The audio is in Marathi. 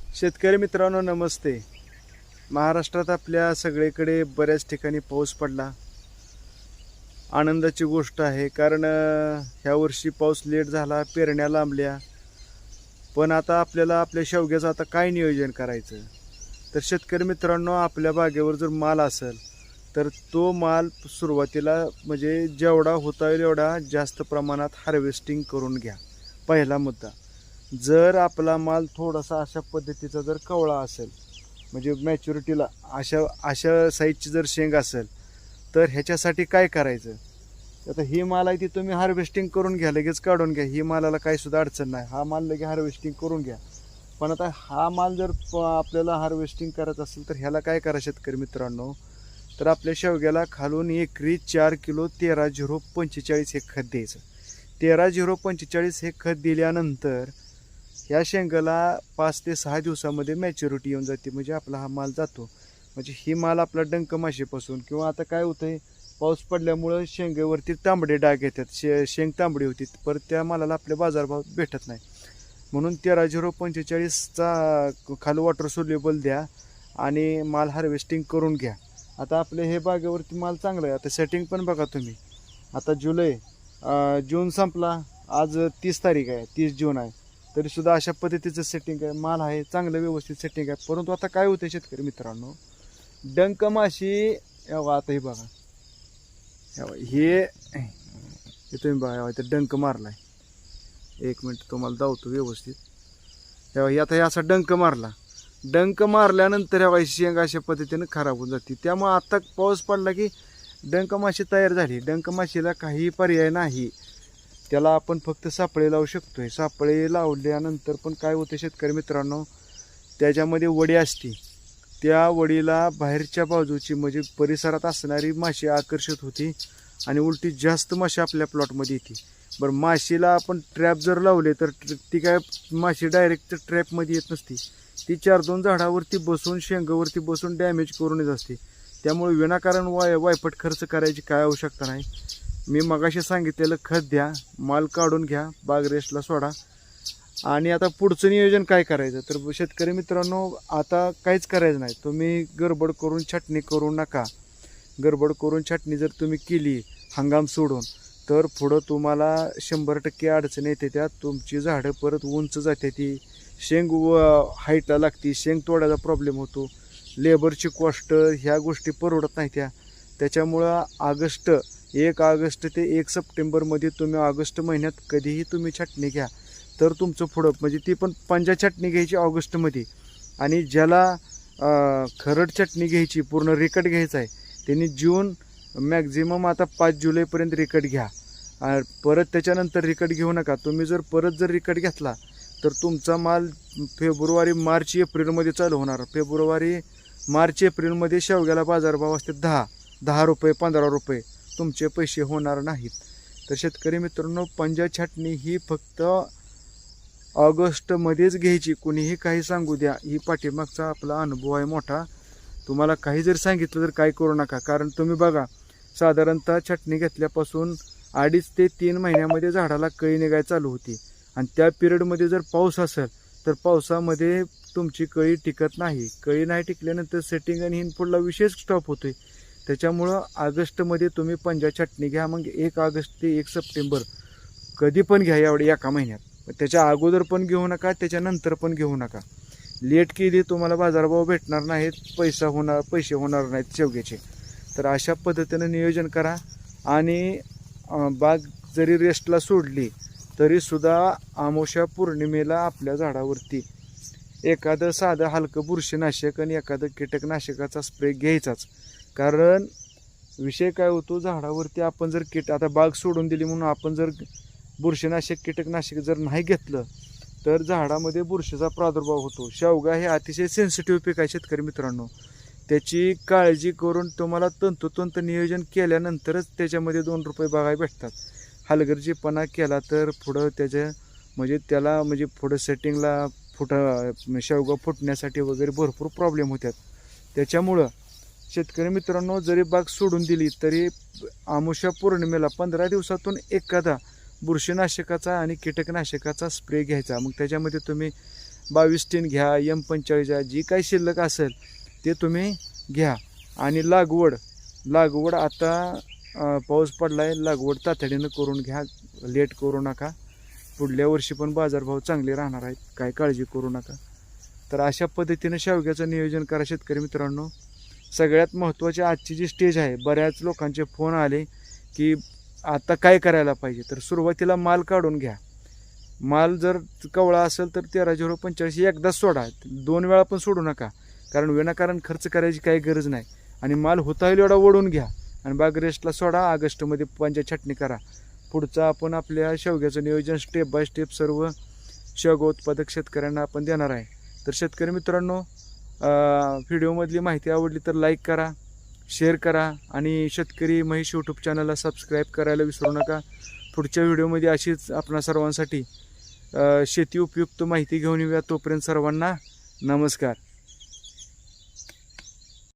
शेतकरी मित्रांनो नमस्ते. महाराष्ट्रात आपल्या सगळीकडे बऱ्याच ठिकाणी पाऊस पडला. आनंदाची गोष्ट आहे कारण ह्या वर्षी पाऊस लेट झाला, पेरण्या लांबल्या. पण आता आपल्याला आपल्या शेवग्याचं आता काय नियोजन करायचं. तर शेतकरी मित्रांनो, आपल्या बागेवर जर माल असेल तर तो माल सुरुवातीला म्हणजे जेवढा होता येईल एवढा जास्त प्रमाणात हार्वेस्टिंग करून घ्या. पहिला मुद्दा. जर आपला माल थोडासा अशा पद्धतीचा जर कवळा असेल म्हणजे मॅच्युरिटीला अशा अशा साईजची जर शेंग असेल तर ह्याच्यासाठी काय करायचं. आता ही माल आहे ती तुम्ही हार्वेस्टिंग करून घ्या, लगेच काढून घ्या. ही मालाला काही सुद्धा अडचण नाही, हा माल लगेच हार्वेस्टिंग करून घ्या. पण आता हा माल जर आपल्याला हार्वेस्टिंग करायचं असेल तर ह्याला काय करा शेतकरी मित्रांनो. तर आपल्या शेवग्याला खालून एकरी 4 किलो 13-0-45 हे खत द्यायचं. 13-0-45 हे खत दिल्यानंतर ह्या शेंगाला 5 ते 6 दिवसामध्ये मॅच्युरिटी येऊन जाते. म्हणजे आपला हा माल जातो. म्हणजे ही माल आपला डंक माशीपासून किंवा आता काय होतंय, पाऊस पडल्यामुळं शेंगेवरती तांबडे डाग येतात, शेंग तांबडी होती, परत त्या मालाला आपले बाजारभाव भेटत नाही. म्हणून 13-0-45चा खाली वॉटर सोल्युबल द्या आणि माल हार्वेस्टिंग करून घ्या. आता आपले हे बागेवरती माल चांगला आहे. आता सेटिंग पण बघा तुम्ही. आता जून संपला, आज 30 तारीख आहे, 30 जून आहे, तरीसुद्धा अशा पद्धतीचं सेटिंग आहे, माल आहे, चांगलं व्यवस्थित सेटिंग आहे. परंतु आता काय होतं शेतकरी मित्रांनो, डंक माशी आता हे बघा, हे तुम्ही बघा, इथं डंक मारलाय. एक मिनिट तुम्हाला दावतो व्यवस्थित. आता हे असा डंक मारला. डंक मारल्यानंतर ह्या शेंग अशा पद्धतीनं खराब होऊन जाते. त्यामुळे आता पाऊस पडला की डंक माशी तयार झाली. डंक माशीला काही पर्याय नाही, त्याला आपण फक्त सापळे लावू शकतोय. सापळे लावल्यानंतर पण काय होतं शेतकरी मित्रांनो, त्याच्यामध्ये वडी असते. त्या वडीला बाहेरच्या बाजूची म्हणजे परिसरात असणारी माशी आकर्षित होती आणि उलटी जास्त माशी आपल्या प्लॉटमध्ये येते. बरं, माशीला आपण ट्रॅप जर लावले तर ती काय माशी डायरेक्ट ट्रॅपमध्ये येत नसते. ती 4-2 झाडावरती बसून शेंगावरती बसून डॅमेज करूनच असते. त्यामुळे विनाकारण वायपट खर्च करायची काय आवश्यकता नाही. मी मगाशी सांगितलेलं खत द्या, माल काढून घ्या, बाग रेस्टला सोडा. आणि आता पुढचं नियोजन काय करायचं. तर शेतकरी मित्रांनो, आता काहीच करायचं नाही. तुम्ही गडबड करून छाटणी करू नका. गडबड करून छाटणी जर तुम्ही केली हंगाम सोडून तर पुढं तुम्हाला 100% अडचणी येते. त्यात तुमची झाडं परत उंच जाते, ती शेंग हाईटला लागती, शेंग तोडायचा प्रॉब्लेम होतो, लेबरची कॉस्ट, ह्या गोष्टी परवडत नाही त्या. त्याच्यामुळं 1 ऑगस्ट ते 1 सप्टेंबरमध्ये तुम्ही ऑगस्ट महिन्यात कधीही तुम्ही छाटणी घ्या तर तुमचं पुढं म्हणजे ती पण पंजा छाटणी घ्यायची ऑगस्टमध्ये. आणि ज्याला खरड छाटणी घ्यायची, पूर्ण रिकट घ्यायचा आहे, त्यांनी जून मॅक्झिमम आता 5 जुलैपर्यंत रिकट घ्या. परत त्याच्यानंतर रिकट घेऊ नका. तुम्ही जर परत जर रिकट घेतला तर तुमचा माल फेब्रुवारी मार्च एप्रिलमध्ये चालू होणार. फेब्रुवारी मार्च एप्रिलमध्ये शेवग्याला बाजारभाव असते 10 रुपये 15 रुपये, तुमचे पैसे होणार नाहीत. तर शेतकरी मित्रांनो, पंजा छाटणी ही फक्त ऑगस्टमध्येच घ्यायची. कुणीही काही सांगू द्या, ही पाठीमागचा आपला अनुभव आहे मोठा. तुम्हाला काही जर सांगितलं तर काय करू नका. कारण तुम्ही बघा, साधारणतः छाटणी घेतल्यापासून 2.5 ते 3 महिन्यामध्ये झाडाला कळी निघायला चालू होती. आणि त्या पिरियडमध्ये जर पाऊस असेल तर पावसामध्ये तुमची कळी टिकत नाही. कळी नाही टिकल्यानंतर सेटिंग आणि इनपुटला विशेष स्टॉप होतोय. त्याच्यामुळं ऑगस्टमध्ये तुम्ही पंजा छाटणी घ्या. मग 1 ऑगस्ट ते 1 सप्टेंबर कधी पण घ्या एवढे एका महिन्यात. त्याच्या अगोदर पण घेऊ नका, त्याच्यानंतर पण घेऊ नका. लेट केली तुम्हाला बाजारभाव भेटणार नाहीत, पैसे होणार नाहीत शेवग्याचे. तर अशा पद्धतीनं नियोजन करा. आणि बाग जरी रेस्टला सोडली तरीसुद्धा अमावस्या पौर्णिमेला आपल्या झाडावरती एखादं साधं हलकं बुरशीनाशक आणि एखादं कीटकनाशकाचा स्प्रे घ्यायचाच. कारण विषय काय होतो, झाडावरती आपण जर आता बाग सोडून दिली म्हणून आपण जर बुरशीनाशक कीटकनाशक जर नाही घेतलं तर झाडामध्ये बुरशीचा प्रादुर्भाव होतो. शेवगा हे अतिशय सेन्सिटिव्ह पीक आहे शेतकरी मित्रांनो. त्याची काळजी करून तुम्हाला तंतोतंत नियोजन केल्यानंतरच त्याच्यामध्ये 2 रुपये बघायला भेटतात. हलगर्जीपणा केला तर पुढं त्याला पुढं सेटिंगला शेवगा फुटण्यासाठी वगैरे भरपूर प्रॉब्लेम होतात. त्याच्यामुळं शेतकरी मित्रांनो, जरी बाग सोडून दिली तरी अमावस्या पौर्णिमेला 15 दिवसातून एखादा बुरशीनाशकाचा आणि कीटकनाशकाचा स्प्रे घ्यायचा. मग त्याच्यामध्ये तुम्ही 22 घ्या, M45 घ्या, जी काही शिल्लक असेल ते तुम्ही घ्या. आणि लागवड आता पाऊस पडला आहे, लागवड तातडीनं करून घ्या, लेट करू नका. पुढल्या वर्षी पण बाजारभाव चांगले राहणार आहेत, काय काळजी करू नका. तर अशा पद्धतीनं शेवग्याचं नियोजन करा शेतकरी मित्रांनो. सगळ्यात महत्त्वाची आजची जी स्टेज आहे, बऱ्याच लोकांचे फोन आले की आता काय करायला पाहिजे. तर सुरुवातीला माल काढून घ्या. माल जर कवळा असेल तर 13-0-85 एकदाच सोडा, 2 वेळा पण सोडू नका, कारण विनाकारण खर्च करायची काही गरज नाही. आणि माल होता होईल एवढा ओढून घ्या आणि बाग रेस्टला सोडा. ऑगस्टमध्ये पंचा छाटणी करा. पुढचं आपण आपल्या शेवग्याचं नियोजन स्टेप बाय स्टेप सर्व शेवगा उत्पादक शेतकऱ्यांना आपण देणार आहे. तर शेतकरी मित्रांनो, व्हिडिओमधली माहिती आवडली तर लाईक करा, शेअर करा आणि शेतकरी महेश यूट्यूब चॅनलला सबस्क्राईब करायला विसरू नका. पुढच्या व्हिडिओमध्ये अशीच आपणा सर्वांसाठी शेती उपयुक्त माहिती घेऊन येऊया. तोपर्यंत सर्वांना नमस्कार.